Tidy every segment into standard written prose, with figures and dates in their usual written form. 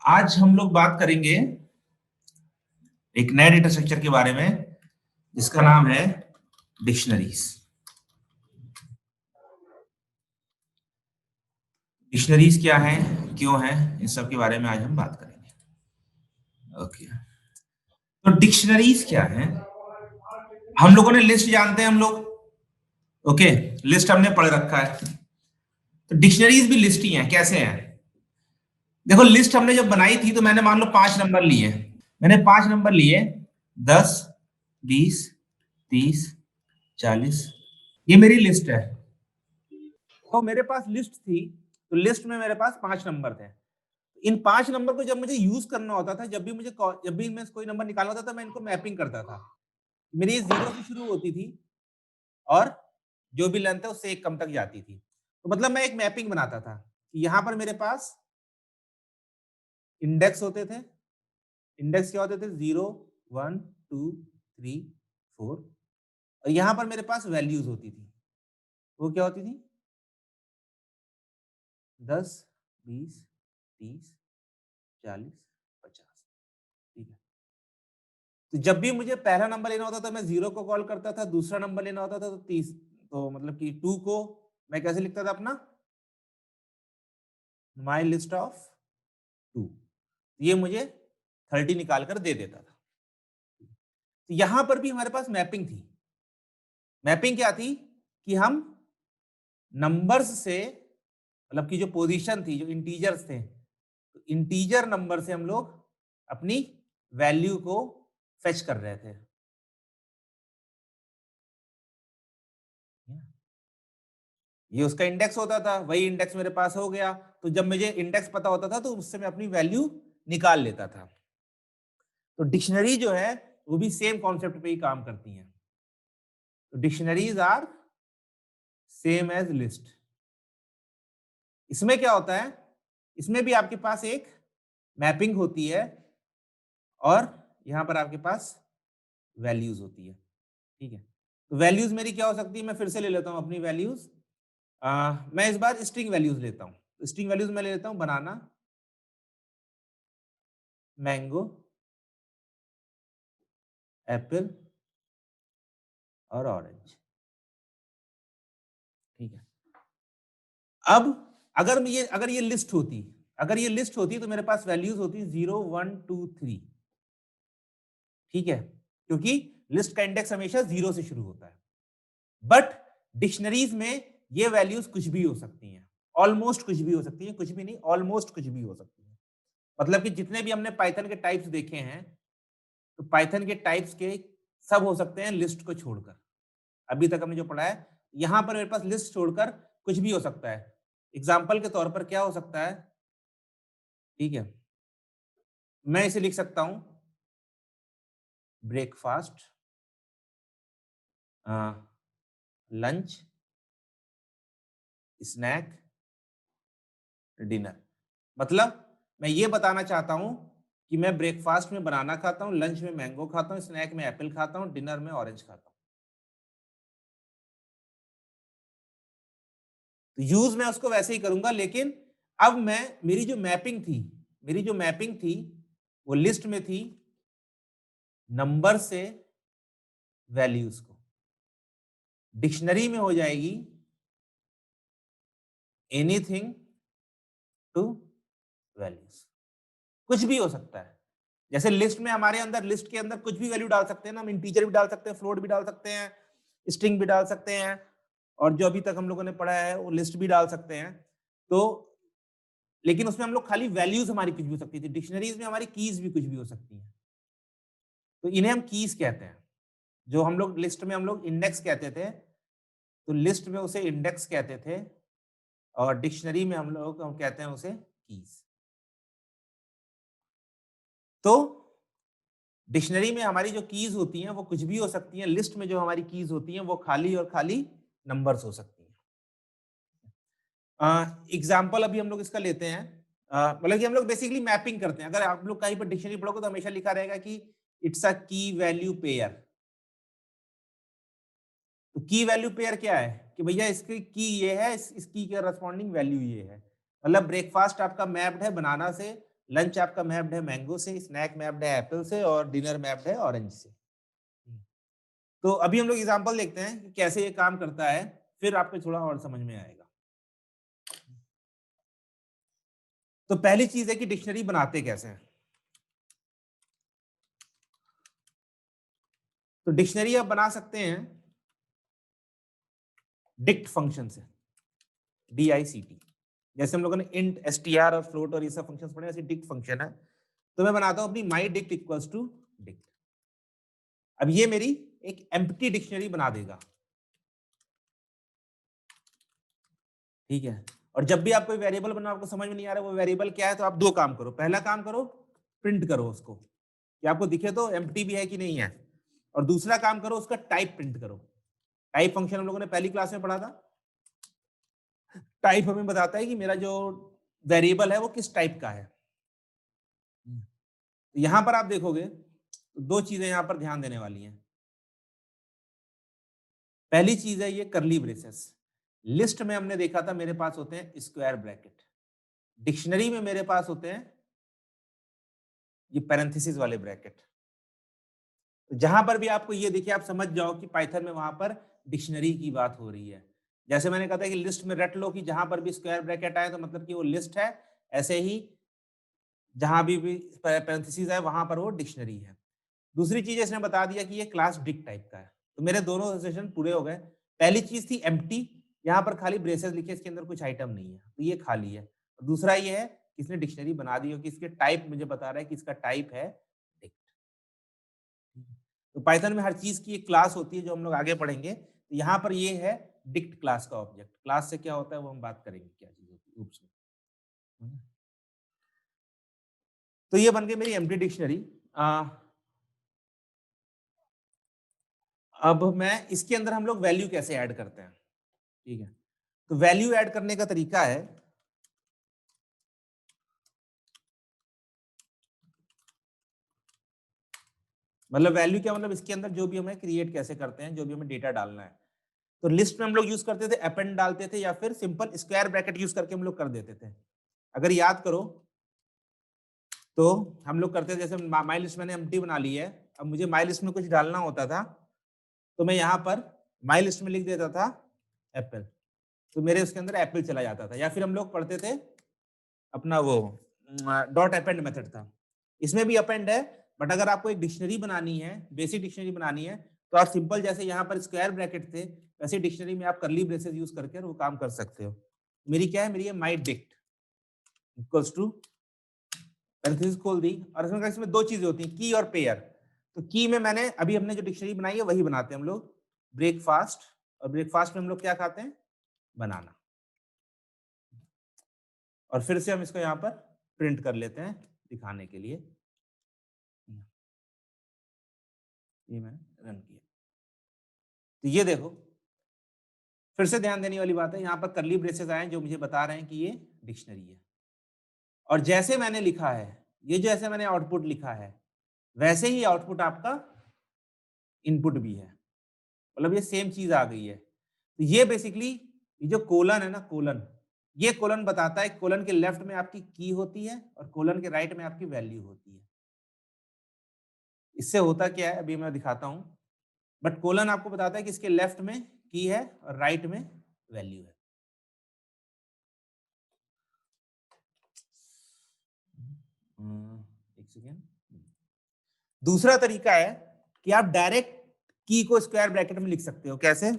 आज हम लोग बात करेंगे एक नए डेटा स्ट्रक्चर के बारे में जिसका नाम है डिक्शनरीज। डिक्शनरीज क्या है, क्यों है, इन सब के बारे में आज हम बात करेंगे। ओके, तो डिक्शनरीज क्या है? हम लोगों ने लिस्ट जानते हैं हम लोग। ओके, लिस्ट हमने पढ़ रखा है। तो डिक्शनरीज भी लिस्ट ही है। कैसे हैं? देखो, लिस्ट हमने जब बनाई थी तो मैंने मान लो 5 नंबर लिए। मैंने 5 नंबर लिए, 10, 20, 30, 40। ये मेरी लिस्ट है। तो मेरे पास लिस्ट थी, तो लिस्ट में मेरे पास 5 नंबर थे। इन 5 नंबर को जब मुझे यूज करना होता था, जब भी मैं कोई नंबर निकालना होता था, मैं इनको मैपिंग करता था। मेरी ये 0 से शुरू होती थी और जो भी लेंथ है उससे 1 कम तक जाती थी। तो मतलब मैं एक मैपिंग बनाता था कि यहाँ पर मेरे पास इंडेक्स होते थे। इंडेक्स क्या होते थे? 0, 1, 2, 3, 4। और यहाँ पर मेरे पास वैल्यूज होती थी। वो क्या होती थी? 10, 20, 30, 40, 50। ठीक है। तो जब भी मुझे पहला नंबर लेना होता था मैं 0 को कॉल करता था, दूसरा नंबर लेना होता था तो 30, तो मतलब कि 2 को मैं कैसे लिखता था? अपना माई लिस्ट ऑफ 2। ये मुझे 30 निकाल कर दे देता था। तो यहां पर भी हमारे पास मैपिंग थी। मैपिंग क्या थी कि हम नंबर्स से, मतलब कि जो पोजीशन थी, जो इंटीजर्स थे, तो इंटीजर नंबर से हम लोग अपनी वैल्यू को फेच कर रहे थे। ये उसका इंडेक्स होता था, वही इंडेक्स मेरे पास हो गया। तो जब मुझे इंडेक्स पता होता था तो उससे मैं अपनी वैल्यू निकाल लेता था। तो डिक्शनरी जो है वो भी सेम कॉन्सेप्ट पे ही काम करती हैं। तो dictionaries are same as list. इसमें क्या होता है? इसमें भी आपके पास एक मैपिंग होती है और यहां पर आपके पास वैल्यूज होती है। ठीक है, तो वैल्यूज मेरी क्या हो सकती है? मैं फिर से ले लेता हूं अपनी वैल्यूज। मैं इस बार स्ट्रिंग वैल्यूज लेता हूं। स्ट्रिंग वैल्यूज में ले लेता हूं बनाना, मैंगो, एप्पल और ऑरेंज। ठीक है। अब अगर ये लिस्ट होती, तो मेरे पास वैल्यूज होती 0, 1, 2, 3। ठीक है, क्योंकि लिस्ट का इंडेक्स हमेशा 0 से शुरू होता है। बट डिक्शनरीज में ये वैल्यूज कुछ भी हो सकती हैं, ऑलमोस्ट कुछ भी हो सकती है, कुछ भी नहीं, ऑलमोस्ट कुछ भी हो सकती है। मतलब कि जितने भी हमने पाइथन के टाइप्स देखे हैं, तो पाइथन के टाइप्स के सब हो सकते हैं लिस्ट को छोड़कर। अभी तक हमने जो पढ़ा है, यहां पर मेरे पास लिस्ट छोड़कर कुछ भी हो सकता है। एग्जाम्पल के तौर पर क्या हो सकता है? ठीक है, मैं इसे लिख सकता हूं ब्रेकफास्ट, लंच, स्नैक, डिनर। मतलब मैं ये बताना चाहता हूं कि मैं ब्रेकफास्ट में बनाना खाता हूं, लंच में मैंगो खाता हूं, स्नैक में एप्पल खाता हूं, डिनर में ऑरेंज खाता हूं। तो यूज मैं उसको वैसे ही करूंगा, लेकिन अब मैं मेरी जो मैपिंग थी वो लिस्ट में थी नंबर से वैल्यूज को। डिक्शनरी में हो जाएगी एनीथिंग टू वैल्यूज। कुछ भी हो सकता है। जैसे लिस्ट में हमारे अंदर, लिस्ट के अंदर कुछ भी वैल्यू डाल सकते हैं ना, हम इंटीजर भी डाल सकते हैं, फ्लोट भी डाल सकते हैं, स्ट्रिंग भी डाल सकते हैं, और जो अभी तक हम लोगों ने पढ़ा है वो लिस्ट भी डाल सकते हैं। तो लेकिन उसमें हम लोग खाली वैल्यूज हमारी कुछ भी हो सकती थी। डिक्शनरीज में हमारी कीज भी कुछ भी हो सकती हैं। तो इन्हें हम कीज कहते हैं। जो हम लोग लिस्ट में हम लोग इंडेक्स कहते थे, तो लिस्ट में उसे इंडेक्स कहते थे, और डिक्शनरी में हम कहते हैं उसे कीज। तो डिक्शनरी में हमारी जो कीज होती हैं वो कुछ भी हो सकती हैं। लिस्ट में जो हमारी कीज होती हैं वो खाली और खाली नंबर्स हो सकती हैं। एग्जाम्पल अभी हम लोग इसका लेते हैं। मतलब कि हम लोग बेसिकली मैपिंग करते हैं। अगर आप लोग कहीं पर डिक्शनरी पढ़ोगे तो हमेशा लिखा रहेगा कि इट्स अ की वैल्यू पेयर। तो की वैल्यू पेयर क्या है? कि भैया इसकी की ये है, इस की के करस्पॉन्डिंग वैल्यू ये है। मतलब ब्रेकफास्ट आपका मैप्ड है बनाना से, लंच आपका मैप्ड है मैंगो से, स्नैक मैप्ड है एप्पल से और डिनर मैप्ड है ऑरेंज से। तो अभी हम लोग एग्जांपल देखते हैं कि कैसे ये काम करता है, फिर आपको थोड़ा और समझ में आएगा। तो पहली चीज है कि डिक्शनरी बनाते कैसे हैं। तो डिक्शनरी आप बना सकते हैं डिक्ट फंक्शन से, DICT। जैसे हम लोगों ने इंट, str और फ्लोट और ये सब फंक्शंस पढ़े, ऐसे डिक्ट फंक्शन है। तो मैं बनाता हूं अपनी माई डिक्ट इक्वल्स टू डिक्ट। अब ये मेरी एक एम्प्टी डिक्शनरी बना देगा, ठीक है। और जब भी आप कोई वेरिएबल बना, आपको समझ में नहीं आ रहा वो वेरिएबल क्या है, तो आप दो काम करो। पहला काम करो, प्रिंट करो उसको कि आपको दिखे तो एम्प्टी भी है कि नहीं है। और दूसरा काम करो, उसका टाइप प्रिंट करो। टाइप फंक्शन हम लोगों ने पहली क्लास में पढ़ा था। टाइप हमें बताता है कि मेरा जो वेरिएबल है वो किस टाइप का है। यहां पर आप देखोगे तो दो चीजें यहां पर ध्यान देने वाली हैं। पहली चीज है ये करली ब्रेसेस। लिस्ट में हमने देखा था मेरे पास होते हैं स्क्वायर ब्रैकेट, डिक्शनरी में मेरे पास होते हैं ये पैरेंथेसिस वाले ब्रैकेट। तो जहां पर भी आपको ये देखिए, आप समझ जाओ कि पाइथन में वहां पर डिक्शनरी की बात हो रही है। जैसे मैंने कहा था कि लिस्ट में रट लो कि जहां पर भी स्क्वायर ब्रैकेट आए तो मतलब कि वो लिस्ट है, ऐसे ही जहां भी पैरेंथेसिस है वहां पर वो डिक्शनरी है। दूसरी चीज इसने बता दिया कि ये क्लास डिक टाइप का है। तो मेरे दोनों सेशन पूरे हो गए। पहली चीज थी एम्प्टी, यहाँ पर खाली ब्रेसेस लिखे, इसके अंदर कुछ आइटम नहीं है, तो ये खाली है। दूसरा ये है कि इसने डिक्शनरी बना दी हो कि इसके टाइप मुझे बता रहा है कि इसका टाइप है डिक्ट। तो पाइथन में हर चीज की एक क्लास होती है जो हम लोग आगे पढ़ेंगे। तो यहाँ पर ये है डिक्ट क्लास का ऑब्जेक्ट। क्लास से क्या होता है वो हम बात करेंगे, क्या चीज होती है। Oops. तो ये बन गई मेरी एम्प्टी डिक्शनरी। अब मैं इसके अंदर हम लोग वैल्यू कैसे ऐड करते हैं, ठीक है। तो वैल्यू ऐड करने का तरीका है, मतलब वैल्यू क्या मतलब इसके अंदर जो भी हमें क्रिएट कैसे करते हैं, जो भी हमें डेटा डालना है। तो लिस्ट में हम लोग यूज करते थे अपेंड डालते थे, या फिर सिंपल स्क्वायर ब्रैकेट यूज करके हम लोग कर देते थे। अगर याद करो तो हम लोग करते थे, जैसे माई लिस्ट मैंने एम्प्टी बना ली है, अब मुझे माई लिस्ट में कुछ डालना होता था तो मैं यहाँ पर माई लिस्ट में लिख देता था एप्पल, तो मेरे उसके अंदर एप्पल चला जाता था। या फिर हम लोग पढ़ते थे अपना वो डॉट अपेंड मेथड था, इसमें भी अपेंड है। बट अगर आपको एक डिक्शनरी बनानी है, बेसिक डिक्शनरी बनानी है, तो आप सिंपल जैसे यहाँ पर स्क्वायर ब्रैकेट थे वैसे डिक्शनरी में आप करली ब्रेसेस यूज करके वो काम कर सकते हो। मेरी क्या है, मेरी है my dict equals to parenthesis खोल दी, और इसमें दो चीजें होती हैं, की और पेयर। तो की में मैंने अभी हमने जो डिक्शनरी बनाई है वही बनाते हैं हम लोग, ब्रेकफास्ट। और ब्रेकफास्ट में हम लोग क्या खाते हैं, बनाना। और फिर से हम इसको यहाँ पर प्रिंट कर लेते हैं दिखाने के लिए। ये मैंने रन किया, तो ये देखो फिर से ध्यान देने वाली बात है, यहाँ पर करली ब्रेसेस आए जो मुझे बता रहे हैं कि ये डिक्शनरी है। और जैसे मैंने लिखा है, ये जैसे मैंने आउटपुट लिखा है वैसे ही आउटपुट आपका इनपुट भी है, मतलब ये सेम चीज आ गई है। तो ये बेसिकली ये जो कोलन है ना, कोलन, ये कोलन बताता है, कोलन के लेफ्ट में आपकी की होती है और कोलन के राइट में आपकी वैल्यू होती है। इससे होता क्या है अभी मैं दिखाता हूं, बट कोलन आपको बताता है कि इसके लेफ्ट में की है और राइट में वैल्यू है। एक सेकेंड। दूसरा तरीका है कि आप डायरेक्ट की को स्क्वायर ब्रैकेट में लिख सकते हो। कैसे,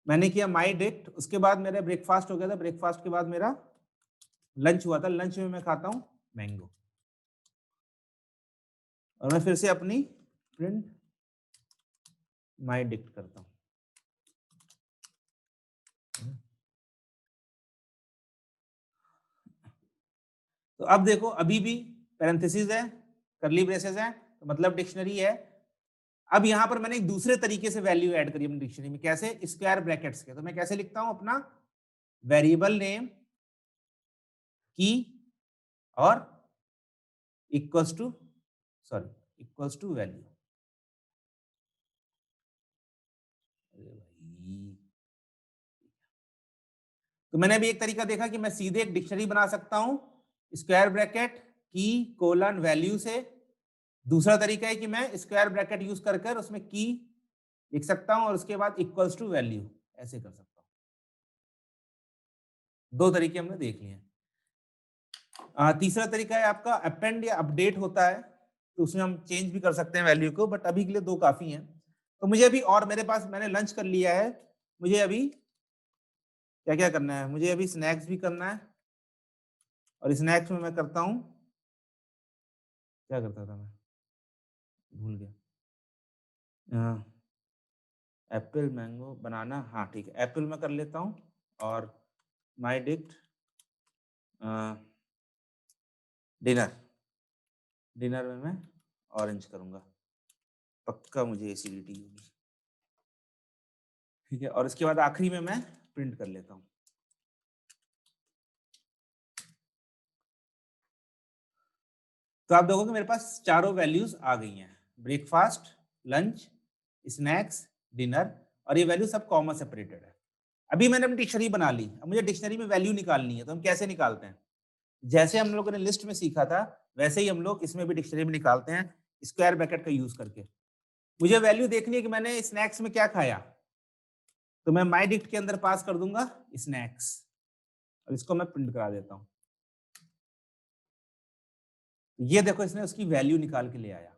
मैंने किया माई डिक्ट, उसके बाद मेरा ब्रेकफास्ट हो गया था, ब्रेकफास्ट के बाद मेरा लंच हुआ था, लंच में मैं खाता हूं मैंगो, और मैं फिर से अपनी प्रिंट माई डिक्ट करता हूं। तो अब देखो अभी भी पैरेंथेसिस है, करली ब्रेसेस है, तो मतलब डिक्शनरी है। अब यहां पर मैंने एक दूसरे तरीके से वैल्यू ऐड करी अपनी डिक्शनरी में, कैसे, स्क्वायर ब्रैकेट्स के। तो मैं कैसे लिखता हूं, अपना वेरिएबल नेम की और equals to, sorry, equals to value. तो मैंने अभी एक तरीका देखा कि मैं सीधे एक डिक्शनरी बना सकता हूं, स्क्वायर ब्रैकेट की कोलन वैल्यू से। दूसरा तरीका है कि मैं स्क्वायर ब्रैकेट यूज कर कर उसमें की लिख सकता हूं और उसके बाद इक्वल्स टू वैल्यू ऐसे कर सकता हूं। दो तरीके हमने देख लिए। तीसरा तरीका है आपका अपेंड या अपडेट होता है, तो उसमें हम चेंज भी कर सकते हैं वैल्यू को, बट अभी के लिए दो काफी हैं। तो मुझे अभी, और मेरे पास, मैंने लंच कर लिया है, मुझे अभी क्या क्या करना है, मुझे अभी स्नैक्स भी करना है। और स्नैक्स में मैं करता हूँ, क्या करता था मैं भूल गया, एप्पल मैंगो बनाना, हाँ ठीक है, एप्पल में कर लेता हूँ। और माई डिक्ट डिनर, डिनर में मैं ऑरेंज करूंगा, पक्का मुझे एसिडिटी होगी। ठीक है, और इसके बाद आखिरी में मैं प्रिंट कर लेता हूँ। तो आप देखोगे मेरे पास चारों वैल्यूज आ गई हैं, ब्रेकफास्ट, लंच, स्नैक्स, डिनर, और ये वैल्यू सब कॉमा सेपरेटेड है। अभी मैंने अपनी डिक्शनरी बना ली, अब मुझे डिक्शनरी में वैल्यू निकालनी है, तो हम कैसे निकालते हैं? जैसे हम लोगों ने लिस्ट में सीखा था वैसे ही हम लोग इसमें भी डिक्शनरी में निकालते हैं, स्क्वायर ब्रैकेट का यूज करके। मुझे वैल्यू देखनी है कि मैंने स्नैक्स में क्या खाया, तो मैं माई डिक्ट के अंदर पास कर दूंगा स्नैक्स, और इसको मैं प्रिंट करा देता हूं। ये देखो, इसने उसकी वैल्यू निकाल के ले आया।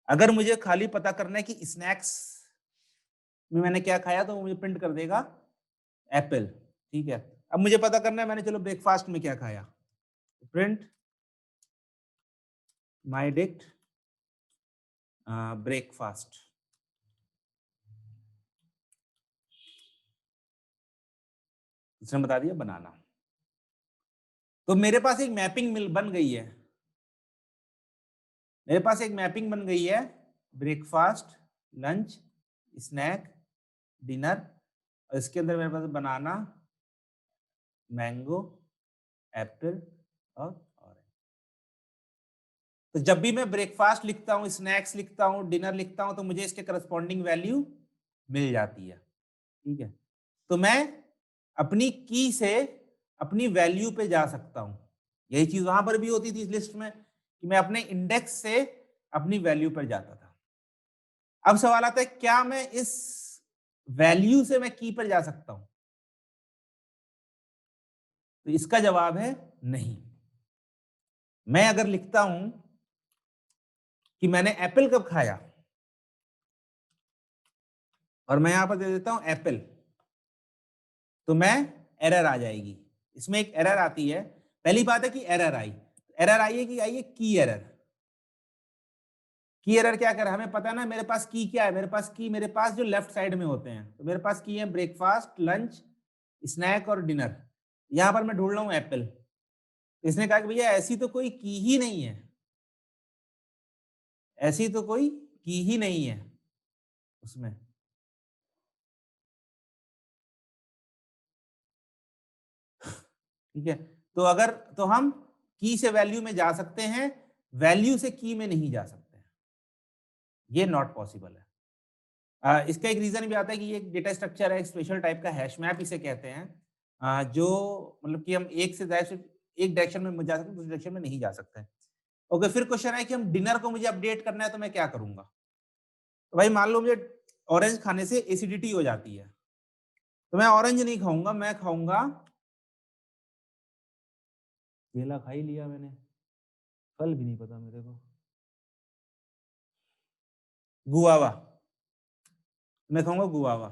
अगर मुझे खाली पता करना है कि स्नैक्स में मैंने क्या खाया, तो वो मुझे प्रिंट कर देगा एप्पल। ठीक है, अब मुझे पता करना है मैंने, चलो ब्रेकफास्ट में क्या खाया, प्रिंट माई डिक्ट ब्रेकफास्ट। इसने बता दिया बनाना। तो मेरे पास एक मैपिंग मिल बन गई है, मेरे पास एक मैपिंग बन गई है, ब्रेकफास्ट, लंच, स्नैक, डिनर, और इसके अंदर मेरे पास बनाना, मैंगो, एप्पल और ऑरेंज। तो जब भी मैं ब्रेकफास्ट लिखता हूँ, स्नैक्स लिखता हूँ, डिनर लिखता हूँ, तो मुझे इसके करस्पॉन्डिंग वैल्यू मिल जाती है। ठीक है, तो मैं अपनी की से अपनी वैल्यू पे जा सकता हूं। यही चीज वहां पर भी होती थी इस लिस्ट में, कि मैं अपने इंडेक्स से अपनी वैल्यू पर जाता था। अब सवाल आता है, क्या मैं इस वैल्यू से मैं की पर जा सकता हूं? तो इसका जवाब है नहीं। मैं अगर लिखता हूं कि मैंने एप्पल कब खाया, और मैं यहां पर दे देता हूं एप्पल, तो मैं, एरर आ जाएगी। इसमें एक एरर आती है। पहली बात है कि एरर आई, एरर आई है कि आई है की एरर। की एरर क्या कर, हमें पता है ना मेरे पास की क्या है, मेरे पास की, मेरे पास जो लेफ्ट साइड में होते हैं, तो मेरे पास की है ब्रेकफास्ट, लंच, स्नैक और डिनर। यहां पर मैं ढूंढ रहा हूं एप्पल। इसने कहा कि भैया ऐसी तो कोई की ही नहीं है, ऐसी तो कोई की ही नहीं है उसमें। ठीक है, तो अगर, तो हम की से वैल्यू में जा सकते हैं, वैल्यू से की में नहीं जा सकते हैं, ये नॉट पॉसिबल है। इसका एक रीजन भी आता है कि ये डेटा स्ट्रक्चर है, एक स्पेशल टाइप का हैश मैप इसे कहते हैं, जो मतलब कि हम एक से एक डायरेक्शन में जा सकते हैं, दूसरी डायरेक्शन में नहीं जा सकते हैं। ओके, फिर क्वेश्चन है कि हम डिनर को मुझे अपडेट करना है, तो मैं क्या करूंगा? तो भाई मान लो मुझे ऑरेंज खाने से एसिडिटी हो जाती है, तो मैं ऑरेंज नहीं खाऊंगा, मैं खाऊंगा, केला खा ही लिया मैंने, फल भी नहीं पता मेरे को, गुआवा, मैं खाऊंगा गुआवा।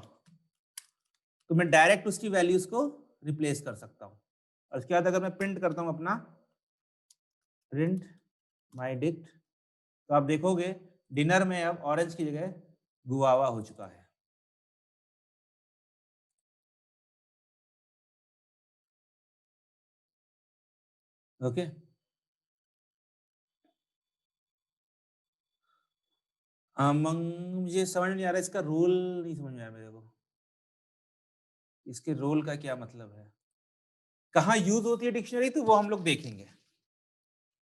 तो मैं डायरेक्ट उसकी वैल्यूज को रिप्लेस कर सकता हूँ। और उसके बाद अगर मैं प्रिंट करता हूँ अपना, प्रिंट माई डिक्ट, तो आप देखोगे डिनर में अब ऑरेंज की जगह गुआवा हो चुका है। ओके, मुझे समझ नहीं आ रहा, इसका रोल नहीं समझ में आया मेरे को, इसके रोल का क्या मतलब है, कहाँ यूज होती है डिक्शनरी, तो वो हम लोग देखेंगे।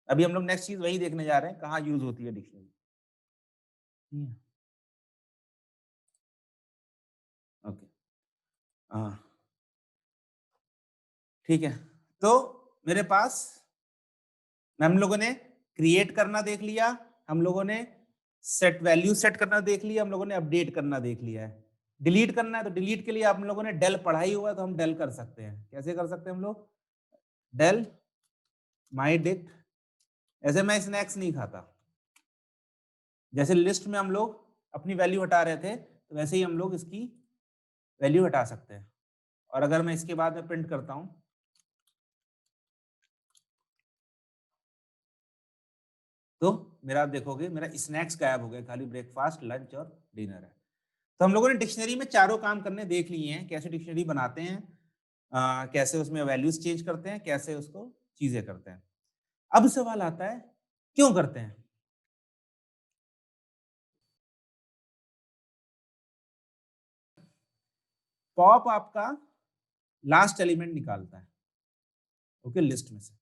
अभी हम लोग नेक्स्ट चीज वही देखने जा रहे हैं, कहाँ यूज होती है डिक्शनरी। ओके, हाँ ठीक है। तो मेरे पास हम लोगों ने क्रिएट करना देख लिया, हम लोगों ने सेट वैल्यू सेट करना देख लिया, हम लोगों ने अपडेट करना देख लिया है। डिलीट करना है तो डिलीट के लिए आप लोगों ने डेल पढ़ा ही हुआ है, तो हम डेल कर सकते हैं। कैसे कर सकते हैं हम लोग? डेल माई डिक्ट, ऐसे मैं स्नैक्स नहीं खाता, जैसे लिस्ट में हम लोग अपनी वैल्यू हटा रहे थे, तो वैसे ही हम लोग इसकी वैल्यू हटा सकते हैं। और अगर मैं इसके बाद में प्रिंट करता हूं, तो मेरा आप देखोगे मेरा स्नैक्स गायब हो गया, खाली ब्रेकफास्ट, लंच और डिनर है। तो हम लोगों ने डिक्शनरी में चारों काम करने देख लिए हैं, कैसे डिक्शनरी बनाते हैं, कैसे उसमें वैल्यूज चेंज करते हैं, कैसे उसको चीजें करते हैं। अब सवाल आता है क्यों करते हैं? पॉप आपका लास्ट एलिमेंट निकालता है, ओके, लिस्ट में से।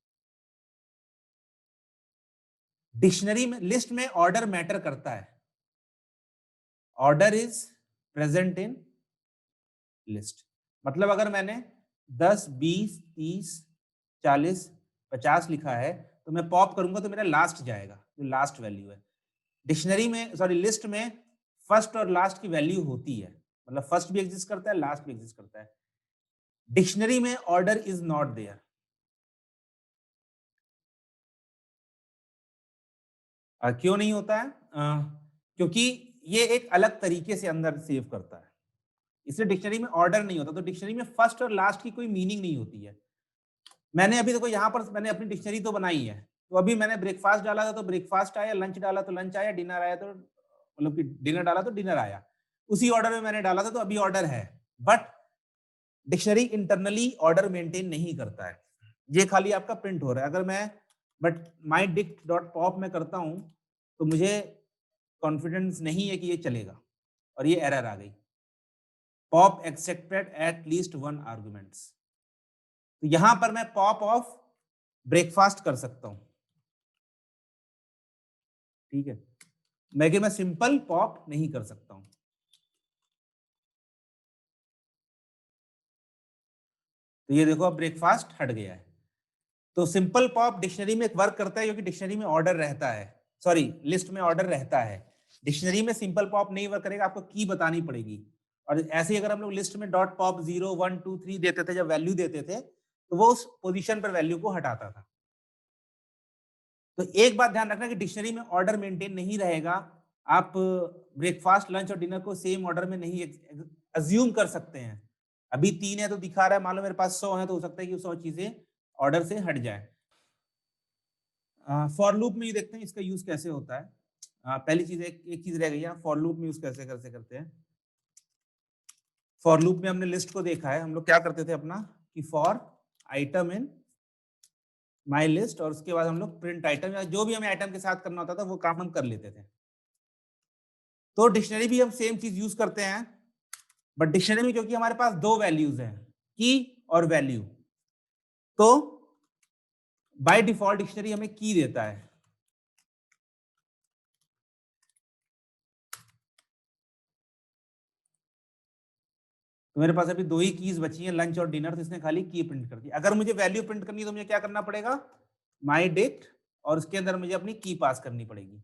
डिक्शनरी में, लिस्ट में ऑर्डर मैटर करता है, order is present in list. मतलब अगर मैंने 10, 20, 30, 40, 50 लिखा है, तो मैं पॉप करूंगा तो मेरा लास्ट जाएगा, जो लास्ट वैल्यू है। डिक्शनरी में, सॉरी, लिस्ट में फर्स्ट और लास्ट की वैल्यू होती है, मतलब फर्स्ट भी एग्जिस्ट करता है, लास्ट भी एग्जिस्ट करता है। डिक्शनरी में ऑर्डर इज नॉट देयर। क्यों नहीं होता है? क्योंकि ये एक अलग तरीके से अंदर सेव करता है, इसलिए डिक्शनरी में ऑर्डर नहीं होता। तो डिक्शनरी में फर्स्ट और लास्ट की कोई मीनिंग नहीं होती है। मैंने अभी देखो यहाँ पर मैंने अपनी डिक्शनरी तो बनाई है, तो अभी मैंने ब्रेकफास्ट डाला था तो ब्रेकफास्ट आया, लंच डाला तो लंच आया, डिनर आया तो मतलब कि डिनर डाला तो डिनर आया, उसी ऑर्डर में मैंने डाला था, तो अभी ऑर्डर है। But dictionary internally order maintain नहीं करता है, ये खाली आपका प्रिंट हो रहा है। अगर मैं but my dict dot pop में करता हूं, तो मुझे कॉन्फिडेंस नहीं है कि ये चलेगा, और ये एरर आ गई, pop accepted at least one arguments. तो यहां पर मैं पॉप ऑफ ब्रेकफास्ट कर सकता हूं, ठीक है, मैं सिंपल पॉप नहीं कर सकता हूं। तो ये देखो अब ब्रेकफास्ट हट गया है। तो सिंपल पॉप डिक्शनरी में एक वर्क करता है, क्योंकि डिक्शनरी में ऑर्डर रहता है, सॉरी, लिस्ट में ऑर्डर रहता है। डिक्शनरी में सिंपल पॉप नहीं वर्क करेगा, आपको की बतानी पड़ेगी। और ऐसे ही अगर हम लोग लिस्ट में डॉट पॉप 0, 1, 2, 3 देते थे, जब वैल्यू देते थे, तो वो उस पोजीशन पर वैल्यू को हटाता था। तो एक बात ध्यान रखना कि डिक्शनरी में ऑर्डर मेंटेन नहीं रहेगा। आप ब्रेकफास्ट, लंच और डिनर को सेम ऑर्डर में नहीं अज्यूम कर सकते हैं। अभी 3 है तो दिखा रहा है, मान लो मेरे पास 100 है, तो हो सकता है कि 100 चीजें ऑर्डर से हट जाए। फॉर लूप में ये देखते हैं इसका यूज कैसे होता है। पहली चीज, एक चीज रह गई है, फॉर लूप में यूज कैसे कैसे करते हैं। फॉर लूप में हमने लिस्ट को देखा है, हम लोग क्या करते थे अपना, कि for item in my list, और उसके बाद हम लोग प्रिंट आइटम, या जो भी हमें आइटम के साथ करना होता था वो काम हम कर लेते थे। तो डिक्शनरी भी हम सेम चीज यूज करते हैं, बट डिक्शनरी में क्योंकि हमारे पास दो वैल्यूज हैं, की और वैल्यू, तो बाय डिफॉल्ट डिक्शनरी हमें की देता है। तो मेरे पास अभी दो ही कीज बची हैं, लंच और डिनर, तो इसने खाली की प्रिंट कर दी। अगर मुझे वैल्यू प्रिंट करनी है तो मुझे क्या करना पड़ेगा, माई डिक्ट, और उसके अंदर मुझे अपनी की पास करनी पड़ेगी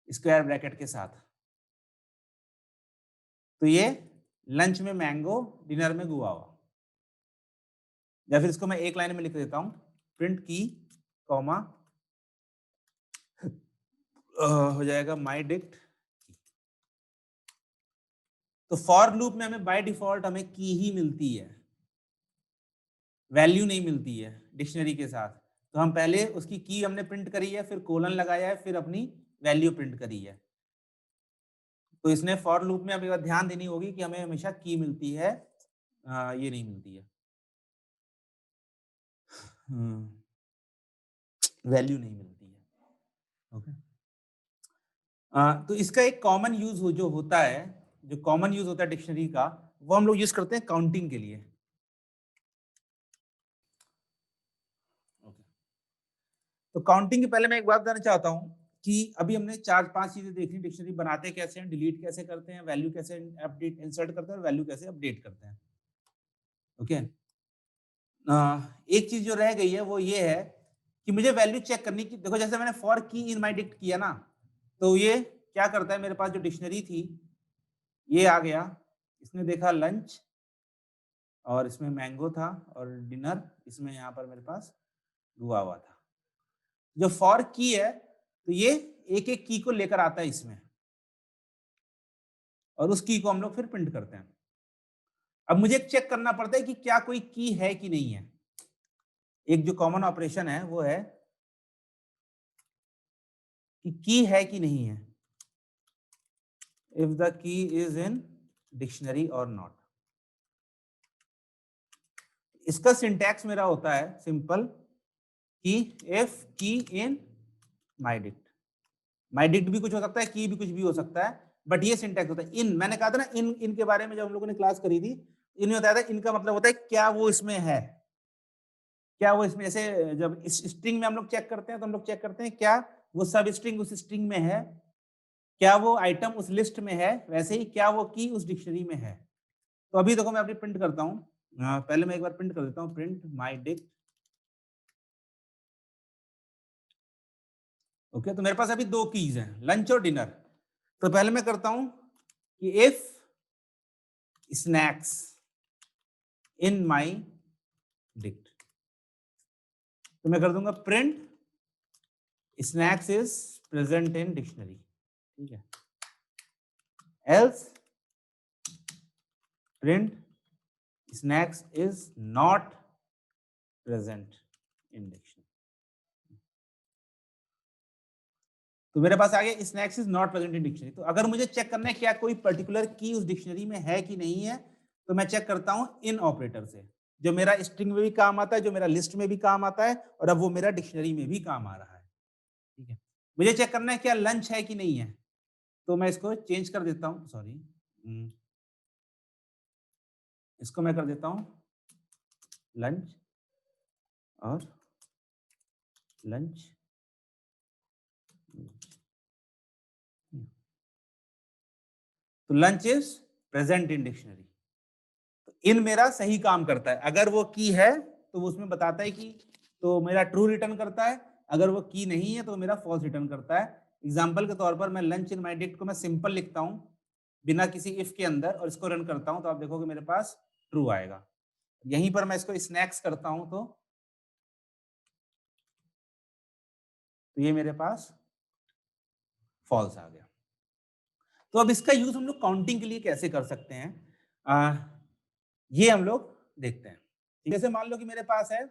स्क्वायर ब्रैकेट के साथ। तो ये लंच में मैंगो, डिनर में गुआवा। या फिर इसको मैं एक लाइन में लिख देता हूं, प्रिंट की कॉमा हो जाएगा माई डिक्ट। तो फॉर लूप में हमें बाय डिफॉल्ट हमें की ही मिलती है, वैल्यू नहीं मिलती है डिक्शनरी के साथ। तो हम पहले उसकी की हमने प्रिंट करी है, फिर कोलन लगाया है, फिर अपनी वैल्यू प्रिंट करी है। तो इसने फॉर लूप में अभी ध्यान देनी होगी कि हमें हमेशा की मिलती है, ये नहीं मिलती है, वैल्यू नहीं मिलती है, ओके। तो इसका एक कॉमन यूज जो होता है, जो कॉमन यूज होता है डिक्शनरी का, वो हम लोग यूज करते हैं काउंटिंग के लिए, ओके। तो काउंटिंग के पहले मैं एक बात बताना चाहता हूँ कि अभी हमने 4-5 चीजें देख ली, डिक्शनरी बनाते कैसे हैं, डिलीट कैसे करते हैं, वैल्यू कैसे अपडेट इंसर्ट करते हैं, और वैल्यू कैसे अपडेट करते हैं, ओके। एक चीज जो रह गई है वो ये है कि मुझे वैल्यू चेक करनी की। देखो जैसे मैंने फॉर की इन माई डिक्ट किया ना, तो ये क्या करता है, मेरे पास जो डिक्शनरी थी ये आ गया, इसने देखा लंच और इसमें मैंगो था और डिनर इसमें यहाँ पर मेरे पास हुआ हुआ था। जो फॉर की है तो ये एक एक की को लेकर आता है इसमें, और उस की को हम लोग फिर प्रिंट करते हैं। अब मुझे चेक करना पड़ता है कि क्या कोई की है कि नहीं है। एक जो कॉमन ऑपरेशन है वो है कि की है कि नहीं है, if the key is in dictionary और नॉट। इसका सिंटैक्स मेरा होता है सिंपल कि इफ की इन माई डिक्ट। माई डिक्ट भी कुछ हो सकता है, की भी कुछ भी हो सकता है, बट ये सिंटैक्स होता है। इन मैंने कहा था ना, इन के बारे में जब हम लोगों ने क्लास करी थी, इन बताया था, इनका मतलब होता है क्या वो इसमें है, क्या वो इसमें, जैसे जब इस स्ट्रिंग में हम लोग चेक करते हैं तो हम लोग चेक करते हैं क्या वो सब स्ट्रिंग उस स्ट्रिंग में है, क्या वो आइटम उस लिस्ट में है, वैसे ही क्या वो की उस डिक्शनरी में है। तो अभी देखो मैं अभी प्रिंट करता हूँ, पहले मैं एक बार प्रिंट कर देता हूँ, प्रिंट माई डिक्ट। ओके, तो मेरे पास अभी दो कीज हैं, लंच और डिनर। तो पहले मैं करता हूं कि if snacks in my dict, तो मैं कर दूंगा print snacks is present in dictionary, ठीक है। Else print snacks is not present in dictionary. तो मेरे पास आ गया snacks is not present in dictionary. तो अगर मुझे चेक करना है क्या कोई पर्टिकुलर की उस डिक्शनरी में है कि नहीं है, तो मैं चेक करता हूं इन ऑपरेटर से, जो मेरा स्ट्रिंग में भी काम आता है, जो मेरा लिस्ट में भी काम आता है, और अब वो मेरा डिक्शनरी में भी काम आ रहा है, ठीक है। मुझे चेक करना है क्या लंच है कि नहीं है, तो मैं इसको चेंज कर देता हूं, सॉरी, इसको मैं कर देता हूं लंच और लंच। तो lunch is present in dictionary. तो इन मेरा सही काम करता है, अगर वो की है तो वो उसमें बताता है कि, तो मेरा ट्रू रिटर्न करता है, अगर वो की नहीं है तो मेरा फॉल्स रिटर्न करता है। एग्जाम्पल के तौर पर मैं लंच इन माई डिक्ट को मैं सिंपल लिखता हूं बिना किसी इफ के अंदर, और इसको रन करता हूं तो आप देखोगे मेरे पास ट्रू आएगा। यहीं पर मैं इसको स्नैक्स करता हूं तो ये मेरे पास फॉल्स आ गया। तो अब इसका यूज हम लोग काउंटिंग के लिए कैसे कर सकते हैं, ये हम लोग देखते हैं। जैसे मान लो कि मेरे पास है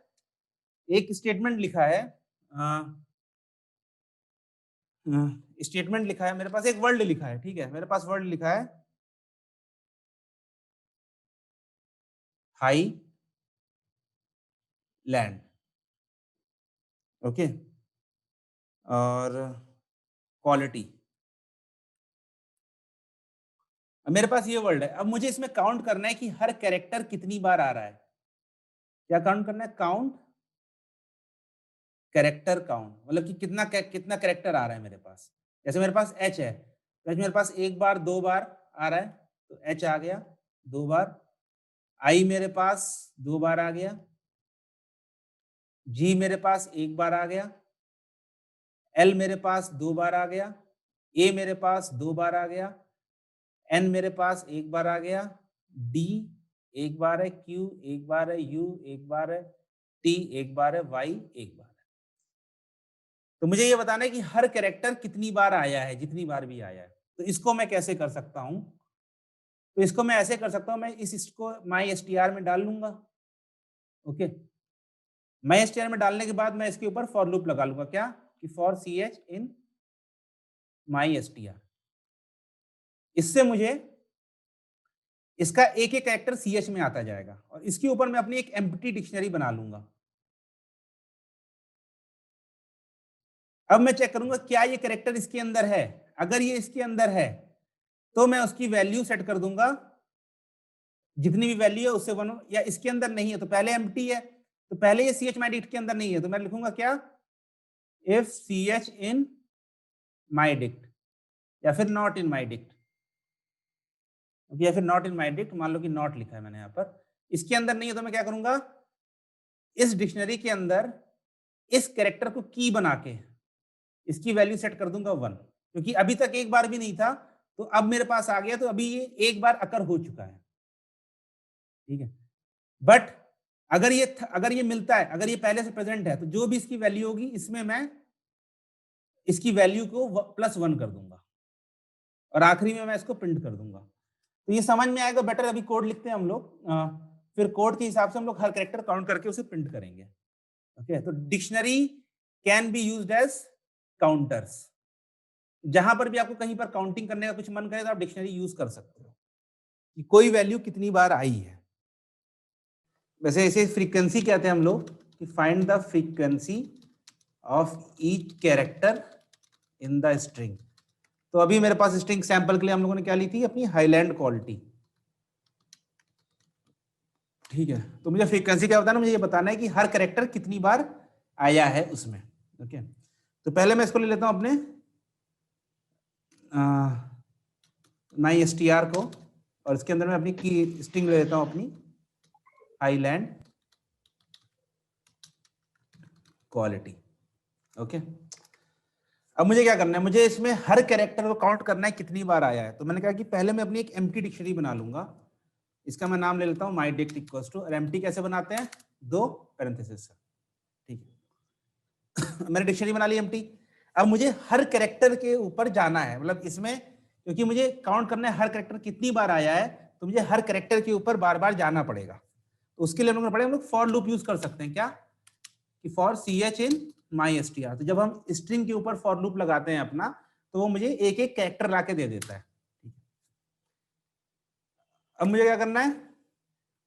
एक स्टेटमेंट लिखा है, स्टेटमेंट लिखा है, मेरे पास एक वर्ड लिखा है, ठीक है, मेरे पास वर्ड लिखा है हाई लैंड, ओके, और क्वालिटी। मेरे पास ये वर्ड है, अब मुझे इसमें काउंट करना है कि हर कैरेक्टर कितनी बार आ रहा है। क्या काउंट करना है, काउंट कैरेक्टर काउंट, मतलब कि कितना कैरेक्टर आ रहा है मेरे पास। जैसे मेरे पास एच है, तो एच मेरे पास एक बार दो बार आ रहा है, तो एच आ गया दो बार। आई मेरे पास दो बार आ गया, जी मेरे पास एक बार आ गया, एल मेरे पास दो बार आ गया, ए मेरे पास दो बार आ गया, एन मेरे पास एक बार आ गया, डी एक बार है, क्यू एक बार है, यू एक बार है, टी एक बार है, वाई एक बार है। तो मुझे ये बताना है कि हर कैरेक्टर कितनी बार आया है, जितनी बार भी आया है। तो इसको मैं कैसे कर सकता हूं, तो इसको मैं ऐसे कर सकता हूं, मैं इसको माई एस टी आर में डाल लूंगा, okay. My S T are में डालने के बाद मैं इसके ऊपर फॉर लूप लगा लूंगा, क्या कि for C H in my S T R. इससे मुझे इसका एक एक कैरेक्टर सी एच में आता जाएगा, और इसके ऊपर मैं अपनी एक एम्प्टी डिक्शनरी बना लूंगा। अब मैं चेक करूंगा क्या ये कैरेक्टर इसके अंदर है, अगर ये इसके अंदर है तो मैं उसकी वैल्यू सेट कर दूंगा, जितनी भी वैल्यू है उससे वन, या इसके अंदर नहीं है तो पहले एम्प्टी है, तो पहले ये सी एच माई डिक्ट के अंदर नहीं है, तो मैं लिखूंगा क्या, if C H in my dict, या फिर नॉट इन माई डिक्ट, या फिर नॉट इन माई डिक्ट, मान लो कि नॉट लिखा है मैंने यहाँ पर, इसके अंदर नहीं है तो मैं क्या करूंगा, इस डिक्शनरी के अंदर इस कैरेक्टर को की बना के इसकी वैल्यू सेट कर दूंगा 1, क्योंकि अभी तक एक बार भी नहीं था, तो अब मेरे पास आ गया, तो अभी ये एक बार अकर हो चुका है, ठीक है। बट अगर ये मिलता है, अगर ये पहले से प्रेजेंट है, तो जो भी इसकी वैल्यू होगी इसमें मैं इसकी वैल्यू को +1 कर दूंगा और आखिरी में मैं इसको प्रिंट कर दूंगा। तो ये समझ में आएगा बेटर। अभी कोड लिखते हैं हम लोग, फिर कोड के हिसाब से हम लोग हर कैरेक्टर काउंट करके उसे प्रिंट करेंगे। ओके, तो dictionary can be used as counters. जहां पर भी आपको कहीं पर काउंटिंग करने का कुछ मन करे तो आप डिक्शनरी यूज कर सकते हो कि कोई वैल्यू कितनी बार आई है। वैसे इसे फ्रीक्वेंसी कहते हैं हम लोग, कि find the frequency of each character in the string. तो अभी मेरे पास स्ट्रिंग सैंपल के लिए हम लोगों ने क्या ली थी, अपनी हाईलैंड क्वालिटी, ठीक है। तो मुझे फ्रीक्वेंसी क्या बताना, मुझे ये बताना है कि हर कैरेक्टर कितनी बार आया है उसमें। ओके, तो पहले मैं इसको ले लेता हूं अपने MyStr को, और इसके अंदर मैं अपनी की स्ट्रिंग ले लेता हूं अपनी हाईलैंड क्वालिटी। ओके, अब मुझे क्या करना है, मुझे इसमें हर कैरेक्टर को काउंट करना है कितनी बार आया है। तो मैंने कहा कि पहले मैं अपनी एक एम्प्टी डिक्शनरी बना लूंगा, इसका मैं नाम ले लेता हूं mydict इक्वल्स टू, और एम्प्टी कैसे बनाते हैं, 2 पैरेंथेसिस से, ठीक है। मैंने डिक्शनरी बना ली एम्प्टी। अब मुझे हर कैरेक्टर के ऊपर जाना है, मतलब इसमें क्योंकि मुझे काउंट करना है हर कैरेक्टर कितनी बार आया है, तो मुझे हर कैरेक्टर के ऊपर बार बार जाना पड़ेगा। तो उसके लिए हम लोग फॉर लूप यूज कर सकते हैं, क्या कि फॉर ch इन MyStr। तो जब हम स्ट्रिंग के ऊपर फॉर लूप लगाते हैं अपना, तो वो मुझे एक एक कैरेक्टर लाके दे देता है। अब मुझे क्या करना है,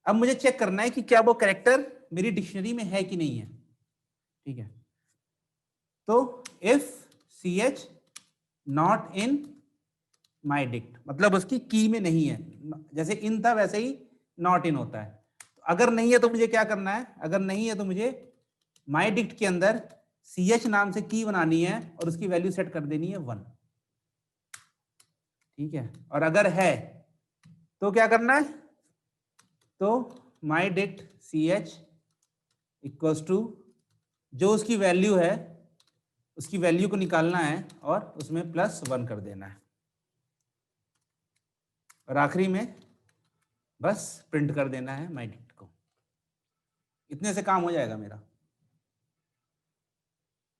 अब मुझे चेक करना है कि क्या वो कैरेक्टर मेरी डिक्शनरी में है कि नहीं है, ठीक है। तो if ch not in mydict, मतलब उसकी की में नहीं है, जैसे इन था वैसे ही नॉट इन होता है। तो अगर नहीं है तो मुझे क्या करना है, अगर नहीं है तो मुझे mydict के अंदर ch नाम से की बनानी है और उसकी वैल्यू सेट कर देनी है 1, ठीक है। और अगर है तो क्या करना है, तो mydict ch इक्वल्स टू जो उसकी वैल्यू है उसकी वैल्यू को निकालना है और उसमें +1 कर देना है, और आखिरी में बस प्रिंट कर देना है mydict को। इतने से काम हो जाएगा मेरा।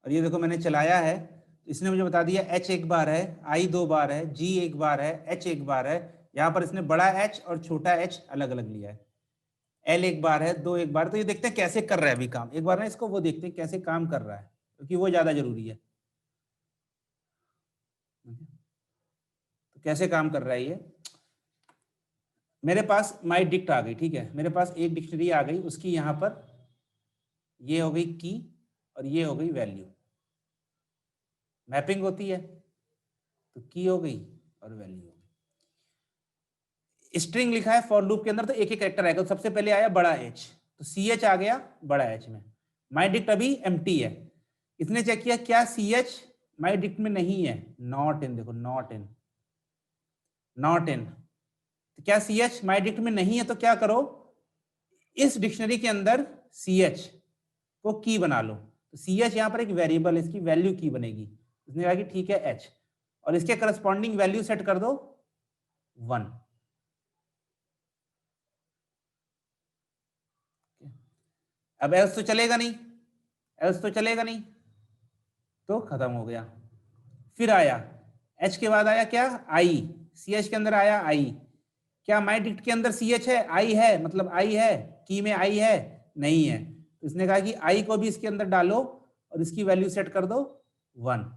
और ये देखो मैंने चलाया है, इसने मुझे बता दिया h एक बार है, i 2 बार है, g एक बार है, h एक बार है। यहाँ पर इसने बड़ा h और छोटा h अलग अलग लिया है, l एक बार है, 2 एक बार। तो ये देखते हैं कैसे कर रहा है अभी काम, एक बार ना इसको वो देखते हैं कैसे काम कर रहा है, क्योंकि वो ज्यादा जरूरी है। तो कैसे काम कर रहा है ये, मेरे पास mydict आ गई, ठीक है। मेरे पास एक डिक्शनरी आ गई, उसकी यहाँ पर ये हो गई की और ये हो गई वैल्यू, मैपिंग होती है, तो की हो गई और वैल्यू हो गई। स्ट्रिंग लिखा है फॉर लूप के अंदर, तो एक एक कैरेक्टर आएगा। तो सबसे पहले आया बड़ा H, तो CH आ गया बड़ा H में। mydict अभी एम्प्टी है, इसने चेक किया क्या CH mydict में नहीं है, नॉट इन, देखो नॉट इन, नॉट इन। तो क्या CH mydict में नहीं है, तो क्या करो, इस डिक्शनरी के अंदर CH को की बना लो। तो CH यहाँ पर एक वेरिएबल, इसकी वैल्यू की बनेगी। उसने कहा कि ठीक है H, और इसके करस्पॉन्डिंग वैल्यू सेट कर दो 1। अब एल्स तो चलेगा नहीं, एल्स तो चलेगा नहीं, तो खत्म हो गया। फिर आया H के बाद आया क्या, I, CH के अंदर आया I। क्या mydict के अंदर CH है, I है, मतलब I है, की में I है, नहीं है। तो इसने कहा कि I को भी इसके अंदर डालो और इसकी वैल्यू सेट कर दो 1।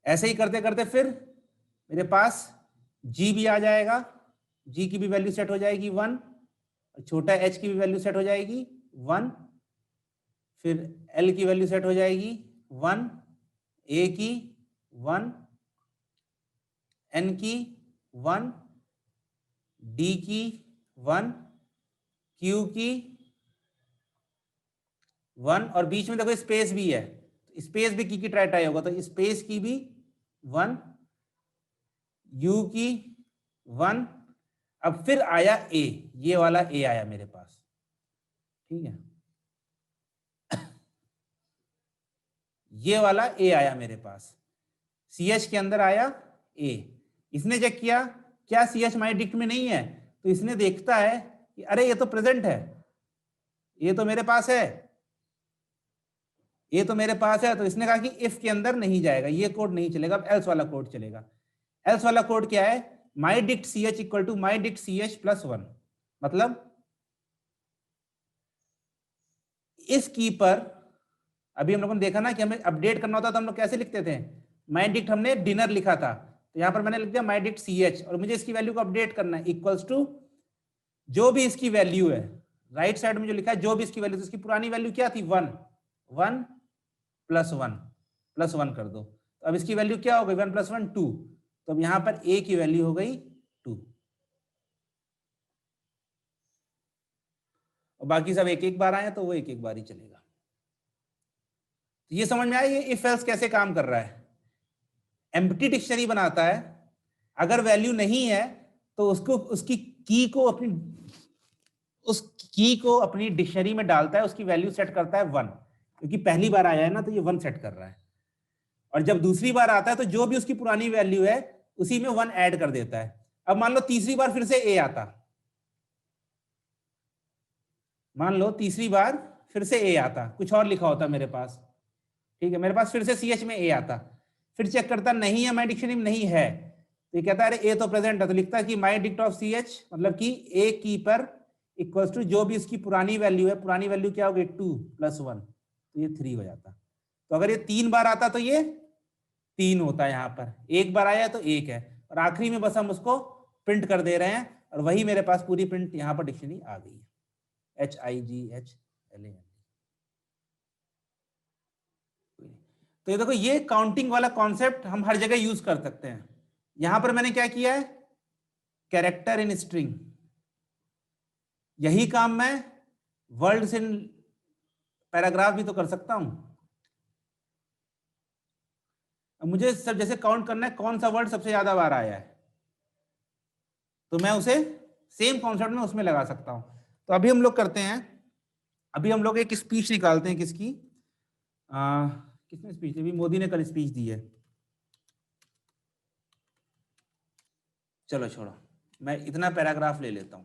ऐसे ही करते करते फिर मेरे पास G भी आ जाएगा, G की भी वैल्यू सेट हो जाएगी 1, छोटा h की भी वैल्यू सेट हो जाएगी 1, फिर L की वैल्यू सेट हो जाएगी 1, A की 1, N की 1, D की 1, Q की 1, और बीच में देखो स्पेस भी है, स्पेस भी की ट्राई ट्राई होगा, तो स्पेस की भी 1, U की 1। अब फिर आया A, ये वाला A आया मेरे पास, ठीक है, ये वाला ए आया मेरे पास, सी एच के अंदर आया ए। इसने चेक किया क्या सी एच माई डिक्ट में नहीं है, तो इसने देखता है कि अरे ये तो प्रेजेंट है, ये तो मेरे पास है, ये तो मेरे पास है। तो इसने कहा कि इफ के अंदर नहीं जाएगा, ये कोड नहीं चलेगा, अब एल्स वाला कोड चलेगा। एल्स वाला कोड क्या है, my dict C H equal to my dict C H plus 1। मतलब इस की पर अभी हम लोगों ने देखा ना कि हमें अपडेट करना होता तो हम लोग कैसे लिखते थे, माई डिक्ट हमने डिनर लिखा था, तो यहां पर मैंने लिख दिया माई डिक्ट सी एच, और मुझे इसकी वैल्यू को अपडेट करना है इक्वल्स टू जो भी इसकी वैल्यू है, राइट साइड में जो लिखा है जो भी इसकी वैल्यू, तो इसकी पुरानी वैल्यू क्या थी 1, 1 प्लस 1 प्लस 1 कर दो, तो अब इसकी वैल्यू क्या हो गई 1 प्लस 1 2, तो अब यहां पर ए की वैल्यू हो गई 2, और बाकी सब एक एक बार आए तो वो एक एक बार ही चलेगा। तो ये समझ में आया ये इफ एल्स कैसे काम कर रहा है। एम्प्टी डिक्शनरी बनाता है, अगर वैल्यू नहीं है तो उसको उसकी की को अपनी उस की को अपनी डिक्शनरी में डालता है, उसकी वैल्यू सेट करता है 1, क्योंकि पहली बार आया है ना तो ये 1 सेट कर रहा है, और जब दूसरी बार आता है तो जो भी उसकी पुरानी वैल्यू है उसी में 1 ऐड कर देता है। अब मान लो तीसरी बार फिर से ए आता, मान लो तीसरी बार फिर से ए आता, कुछ और लिखा होता मेरे पास, ठीक है, मेरे पास फिर से सी एच में ए आता, फिर चेक करता नहीं है, माई डिक्शनरी में नहीं है, तो ये कहता है अरे ए तो प्रेजेंट है, तो लिखता है कि माई डिक्ट ऑफ सी एच मतलब कि ए की पर इक्वल्स टू जो भी इसकी पुरानी वैल्यू है, पुरानी वैल्यू क्या हो गई 2 प्लस 1, तो ये 3 हो जाता। तो अगर ये 3 बार आता तो ये 3 होता है, यहाँ पर एक बार आया तो 1 है, और आखिरी में बस हम उसको प्रिंट कर दे रहे हैं, और वही मेरे पास पूरी प्रिंट यहाँ पर डिक्शनरी आ गई है, HIGHLAN। तो ये देखो ये काउंटिंग वाला कॉन्सेप्ट हम हर जगह यूज कर सकते हैं। यहां पर मैंने क्या किया है, कैरेक्टर इन स्ट्रिंग, यही काम मैं वर्ड्स इन पैराग्राफ भी तो कर सकता हूं। अब मुझे सब जैसे काउंट करना है कौन सा वर्ड सबसे ज्यादा बार आया है, तो मैं उसे सेम कॉन्सेप्ट में उसमें लगा सकता हूं। तो अभी हम लोग करते हैं, अभी हम लोग एक स्पीच निकालते हैं किसकी, किसने स्पीच दी, मोदी ने कल स्पीच दी है, चलो छोड़ो, मैं इतना पैराग्राफ ले लेता हूं,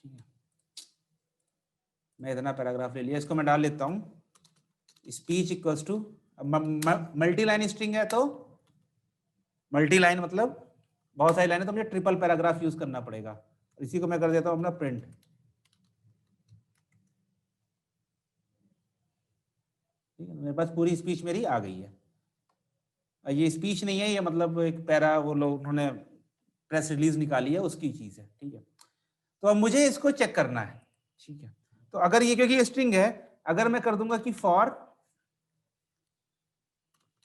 ठीक है, मैं इतना पैराग्राफ ले लिया, इसको मैं डाल लेता हूं, speech equals to, multi line string है तो मल्टी लाइन मतलब बहुत सारी लाइनें, तो मुझे ट्रिपल पैराग्राफ यूज करना पड़ेगा, इसी को मैं कर देता हूं अपना प्रिंट, ठीक है, मेरे पास पूरी स्पीच मेरी आ गई है। ये स्पीच नहीं है, ये मतलब एक पैरा वो लोग उन्होंने प्रेस रिलीज निकाली है उसकी चीज है, ठीक है। तो अब मुझे इसको चेक करना है, ठीक है, तो अगर ये क्योंकि स्ट्रिंग है, अगर मैं कर दूंगा कि फॉर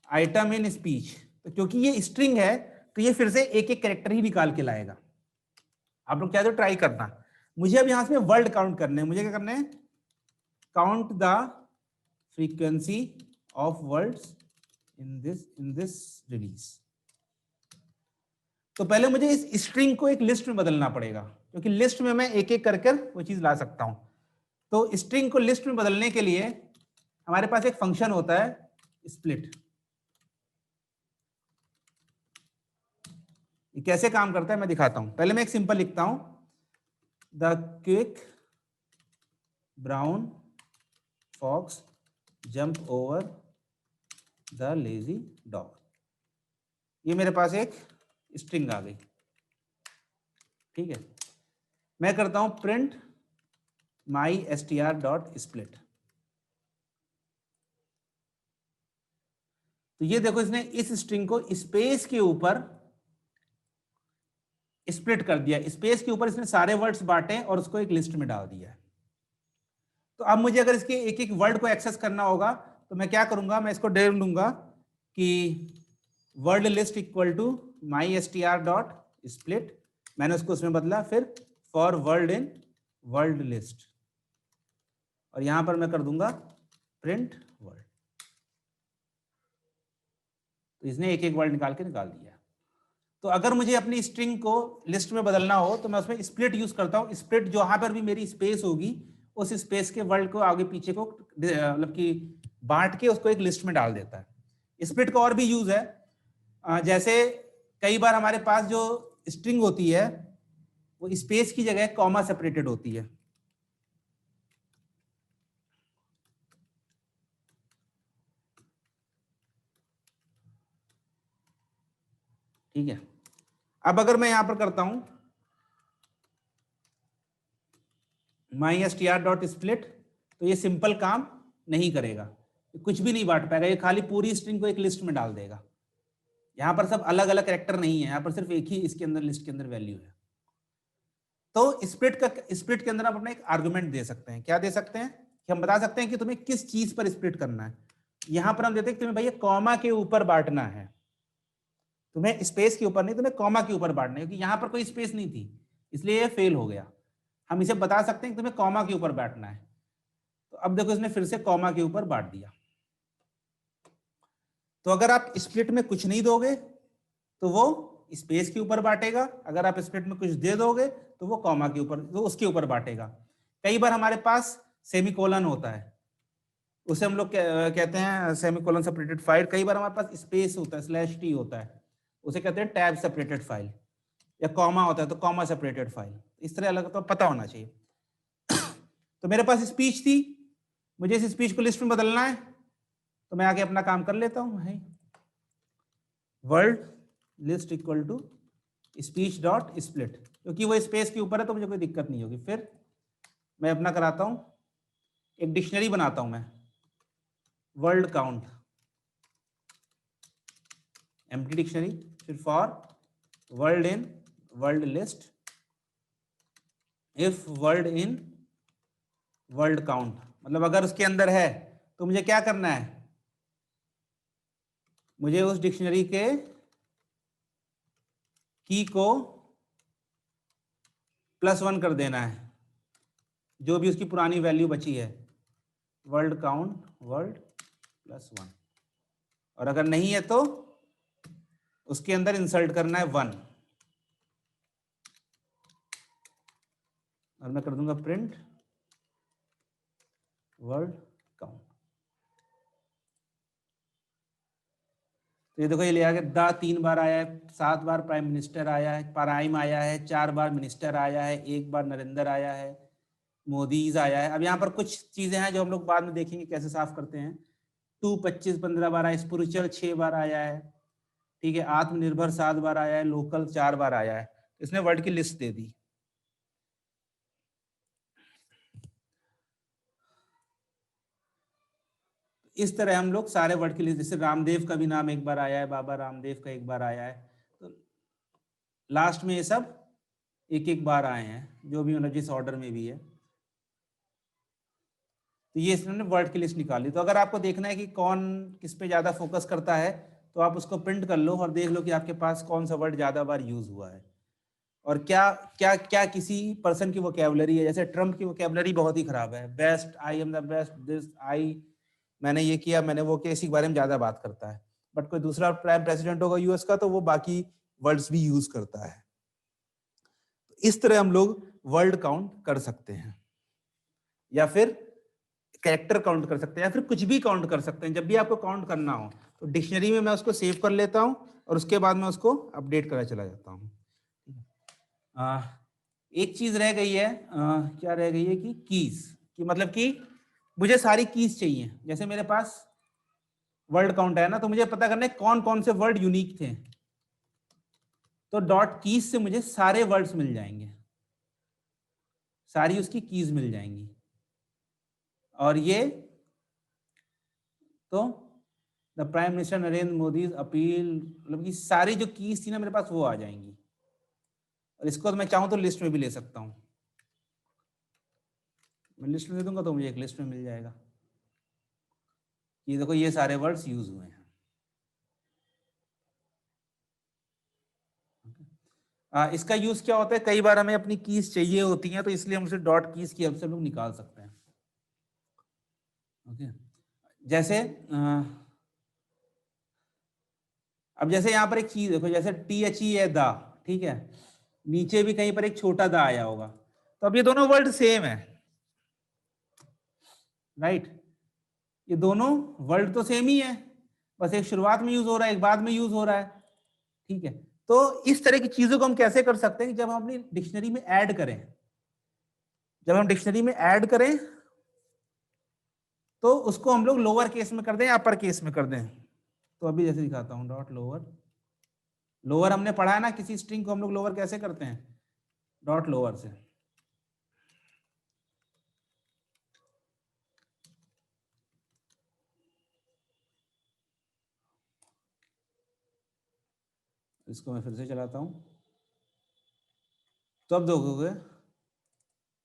आइटम इन स्पीच, तो क्योंकि ये स्ट्रिंग है तो ये फिर से एक एक कैरेक्टर ही निकाल के लाएगा। आप लोग क्या तो ट्राई करना, मुझे अब यहां से वर्ड काउंट करने हैं, मुझे क्या करना है, count the frequency of words in this release. तो पहले मुझे इस स्ट्रिंग को एक लिस्ट में बदलना पड़ेगा, क्योंकि लिस्ट में मैं एक एक करके वो चीज ला सकता हूं। तो स्ट्रिंग को लिस्ट में बदलने के लिए हमारे पास एक फंक्शन होता है स्प्लिट। ये कैसे काम करता है मैं दिखाता हूं, पहले मैं एक सिंपल लिखता हूं, the quick brown fox jump over the lazy dog, ये मेरे पास एक स्ट्रिंग आ गई, ठीक है। मैं करता हूं print my str dot split, तो ये देखो इसने इस स्ट्रिंग को स्पेस के ऊपर स्प्लिट कर दिया, स्पेस के ऊपर इसने सारे वर्ड्स बांटे और उसको एक लिस्ट में डाल दिया। तो अब मुझे अगर इसके एक एक वर्ड को एक्सेस करना होगा तो मैं क्या करूंगा, मैं इसको डेल लूंगा कि word list equal to my str dot split, मैंने उसको उसमें बदला, फिर for word in word list, और यहां पर मैं कर दूंगा प्रिंट वर्ड, तो इसने एक एक वर्ड निकाल दिया। तो अगर मुझे अपनी स्ट्रिंग को लिस्ट में बदलना हो तो मैं उसमें स्प्लिट यूज करता हूँ। स्प्लिट जहां पर भी मेरी स्पेस होगी उस स्पेस के वर्ड को आगे पीछे को मतलब कि बांट के उसको एक लिस्ट में डाल देता है। स्प्लिट का और भी यूज है, जैसे कई बार हमारे पास जो स्ट्रिंग होती है वो स्पेस की जगह कॉमा सेपरेटेड होती है। ठीक है, अब अगर मैं यहां पर करता हूं mystr.split तो ये सिंपल काम नहीं करेगा, कुछ भी नहीं बांट पाएगा, ये खाली पूरी स्ट्रिंग को एक लिस्ट में डाल देगा। यहां पर सब अलग अलग कैरेक्टर नहीं है, यहां पर सिर्फ एक ही इसके अंदर लिस्ट के अंदर वैल्यू है। तो स्प्लिट के अंदर आप अपना एक आर्गुमेंट दे सकते हैं। क्या दे सकते हैं कि हम बता सकते हैं कि तुम्हें किस चीज पर स्प्लिट करना है। यहां पर हम देते हैं कि तुम्हें भैया कॉमा के ऊपर बांटना है, तुम्हें स्पेस के ऊपर नहीं, तुम्हें कॉमा के ऊपर बांटना है, क्योंकि यहां पर कोई स्पेस नहीं थी इसलिए ये फेल हो गया। हम इसे बता सकते हैं कि तुम्हें कॉमा के ऊपर बांटना है। तो अब देखो इसने फिर से कॉमा के ऊपर बांट दिया। तो अगर आप स्प्लिट में कुछ नहीं दोगे तो वो स्पेस के ऊपर बांटेगा, अगर आप स्प्लिट में कुछ दे दोगे तो वो कॉमा के ऊपर, तो उसके ऊपर बांटेगा। कई बार हमारे पास सेमीकोलन होता है, उसे हम लोग कहते हैं सेमीकोलन सेपरेटेड फाइल। कई बार हमारे पास स्पेस होता है, स्लैश टी होता है, उसे कहते हैं टैब सेपरेटेड फाइल, या कॉमा होता है तो कॉमा सेपरेटेड फाइल। इस तरह अलग तो पता होना चाहिए। तो मेरे पास स्पीच थी, मुझे इस स्पीच को लिस्ट में बदलना है, तो मैं आगे अपना काम कर लेता हूं भाई, world list equal to speech dot split, क्योंकि वो स्पेस के ऊपर है तो मुझे कोई दिक्कत नहीं होगी। फिर मैं अपना कराता हूं, एक डिक्शनरी बनाता हूं मैं, वर्ल्ड काउंट एम्प्टी डिक्शनरी, फिर for world in world list if world in world count. मतलब अगर उसके अंदर है तो मुझे क्या करना है, मुझे उस डिक्शनरी के की को +1 कर देना है, जो भी उसकी पुरानी वैल्यू बची है, वर्ल्ड काउंट वर्ल्ड +1। और अगर नहीं है तो उसके अंदर इंसर्ट करना है 1, और मैं कर दूंगा प्रिंट वर्ल्ड काउंट। तो ये देखो ये ले आके द 3 बार आया है, 7 बार प्राइम मिनिस्टर आया है, प्राइम आया है, 4 बार मिनिस्टर आया है, 1 बार नरेंद्र आया है, मोदीज आया है। अब यहाँ पर कुछ चीजें हैं जो हम लोग बाद में देखेंगे कैसे साफ करते हैं। 2 25 15 बार आया, स्पिरिचुअल 6 बार आया है, ठीक है, आत्मनिर्भर 7 बार आया है, लोकल 4 बार आया है। इसने वर्ड की लिस्ट दे दी। इस तरह हम लोग सारे वर्ड की लिस्ट, जैसे रामदेव का भी नाम 1 बार आया है, बाबा रामदेव का 1 बार आया है, तो लास्ट में ये सब 1 बार आए हैं, जो भी मतलब जिस ऑर्डर में भी है। तो ये इसने वर्ड की लिस्ट निकाली। तो अगर आपको देखना है कि कौन किस पे ज्यादा फोकस करता है तो आप उसको प्रिंट कर लो और देख लो कि आपके पास कौन सा वर्ड ज्यादा बार यूज हुआ है, और क्या क्या क्या किसी पर्सन की वोकैबुलरी है। जैसे ट्रम्प की वोकैबुलरी बहुत ही खराब है, best, I am the best, this, I, मैंने ये किया, मैंने वो किया, इसी के बारे में ज्यादा बात करता है। बट कोई दूसरा प्राइम प्रेसिडेंट होगा यूएस का तो वो बाकी वर्ड्स भी यूज करता है। इस तरह हम लोग वर्ड काउंट कर सकते हैं, या फिर कैरेक्टर काउंट कर सकते हैं, या फिर कुछ भी काउंट कर सकते हैं। जब भी आपको काउंट करना हो तो डिक्शनरी में मैं उसको सेव कर लेता हूं और उसके बाद मैं उसको अपडेट करा चला जाता हूं। एक चीज रह गई है, क्या रह गई है कि कीज की, मतलब कि मुझे सारी कीज चाहिए। जैसे मेरे पास वर्ड काउंट है ना, तो मुझे पता करना है कौन कौन से वर्ड यूनिक थे, तो डॉट कीज से मुझे सारे वर्ड्स मिल जाएंगे, सारी उसकी कीज मिल जाएंगी। और ये तो the prime minister Narendra Modi appeal, मतलब कि सारी जो कीज थी ना मेरे पास वो आ जाएंगी। और इसको तो मैं चाहूं तो लिस्ट में भी ले सकता हूं, मैं लिस्ट में दे दूंगा तो मुझे एक लिस्ट में मिल जाएगा। ये देखो ये सारे वर्ड्स यूज हुए हैं। इसका यूज क्या होता है, कई बार हमें अपनी कीज चाहिए होती हैं तो इसलिए हम उसे डॉट कीज की हेल्प से लोग निकाल सकते हैं। ओके, जैसे अब जैसे यहाँ पर एक चीज देखो, जैसे THE है दा, ठीक है, नीचे भी कहीं पर एक छोटा दा आया होगा, तो अब ये दोनों वर्ड सेम है, राइट, ये दोनों वर्ड तो सेम ही है, बस एक शुरुआत में यूज हो रहा है, एक बाद में यूज हो रहा है, ठीक है। तो इस तरह की चीजों को हम कैसे कर सकते हैं कि जब हम अपनी डिक्शनरी में ऐड करें, जब हम डिक्शनरी में ऐड करें तो उसको हम लोग लोअर केस में कर दें या अपर केस में कर दें। तो अभी जैसे दिखाता हूं, डॉट लोअर, लोअर हमने पढ़ा है ना, किसी स्ट्रिंग को हम लोग लोअर कैसे करते हैं, डॉट लोअर से। इसको मैं फिर से चलाता हूं, तो अब देखोगे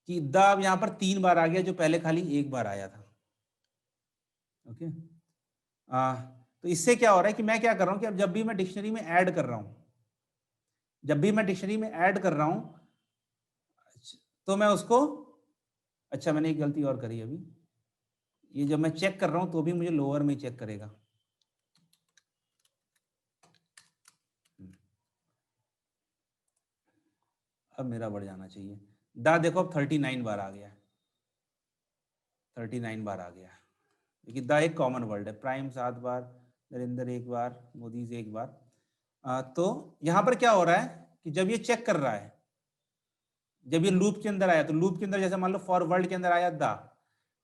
कि द अब यहां पर 3 बार आ गया, जो पहले खाली 1 बार आया था। ओके, तो इससे क्या हो रहा है कि मैं क्या कर रहा हूं कि अब जब भी मैं डिक्शनरी में ऐड कर रहा हूं, जब भी मैं डिक्शनरी में ऐड कर रहा हूं, तो मैं उसको, अच्छा मैंने एक गलती और करी अभी, ये जब मैं चेक कर रहा हूं तो भी मुझे लोअर में ही चेक करेगा। अब मेरा बढ़ जाना चाहिए, दा देखो अब 39 बार आ गया, 39 बार आ गया, क्योंकि दा एक कॉमन वर्ड है। प्राइम 7 बार, नरेंद्र 1 बार, मोदीज 1 बार। तो यहां पर क्या हो रहा है कि जब ये चेक कर रहा है, जब ये लूप के अंदर आया, तो लूप के अंदर जैसे मान लो फॉर वर्ल्ड के अंदर आया दा,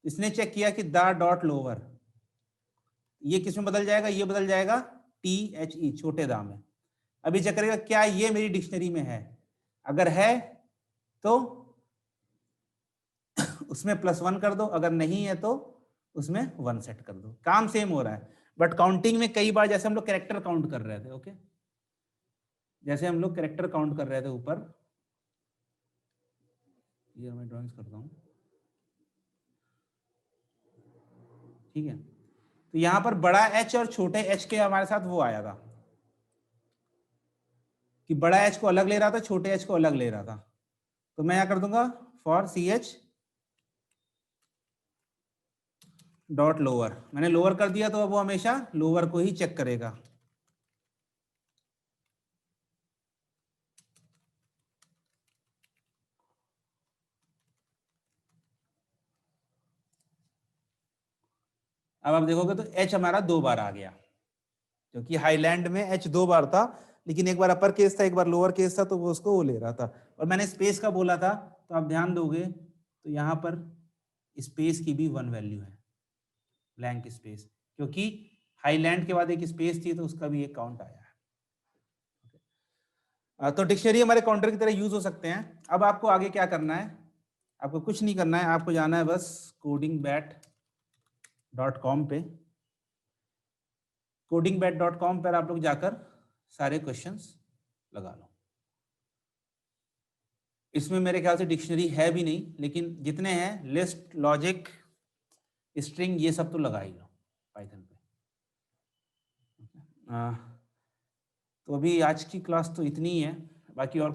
इसने चेक किया कि दा डॉट लोअर, ये किस में बदल जाएगा, ये बदल जाएगा THE, छोटे दा में। अभी चेक करेगा क्या ये मेरी डिक्शनरी में है, अगर है तो उसमें +1 कर दो, अगर नहीं है तो उसमें 1 सेट कर दो। काम सेम हो रहा है, बट काउंटिंग में कई बार जैसे हम लोग कैरेक्टर काउंट कर रहे थे, ओके, जैसे हम लोग कैरेक्टर काउंट कर रहे थे ऊपर, ये मैं ड्राइंग्स करता हूं, ठीक है, तो यहां पर बड़ा H और छोटे h के हमारे साथ वो आया था कि बड़ा H को अलग ले रहा था, छोटे h को अलग ले रहा था। तो मैं क्या कर दूंगा, फॉर CH डॉट लोअर, मैंने लोअर कर दिया, तो अब वो हमेशा लोअर को ही चेक करेगा। अब आप देखोगे तो H हमारा 2 बार आ गया, क्योंकि हाईलैंड में H 2 बार था, लेकिन एक बार अपर केस था, एक बार लोअर केस था, तो वो उसको वो ले रहा था। और मैंने स्पेस का बोला था, तो आप ध्यान दोगे तो यहाँ पर स्पेस की भी 1 वैल्यू है, ब्लैंक स्पेस, क्योंकि हाईलैंड के बाद एक स्पेस थी, तो उसका भी एक काउंट आया है। तो डिक्शनरी हमारे काउंटर की तरह यूज हो सकते हैं। अब आपको आगे क्या करना है, आपको कुछ नहीं करना है, आपको जाना है बस codingbat.com पे, codingbat.com पर आप लोग जाकर सारे क्वेश्चंस लगा लो। इसमें मेरे ख्याल से डिक्शनरी है भी नहीं, लेकिन जितने हैं लिस्ट, लॉजिक, स्ट्रिंग, ये सब तो लगा ही लो पाइथन पे। तो अभी आज की क्लास तो इतनी ही है, बाकी और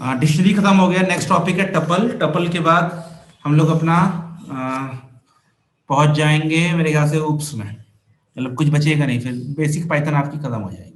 डिक्शनरी खत्म हो गया। नेक्स्ट टॉपिक है टपल। टपल के बाद हम लोग अपना पहुंच जाएंगे मेरे ख्याल से उप्स में, मतलब कुछ बचेगा नहीं, फिर बेसिक पाइथन आपकी खत्म हो जाएगी।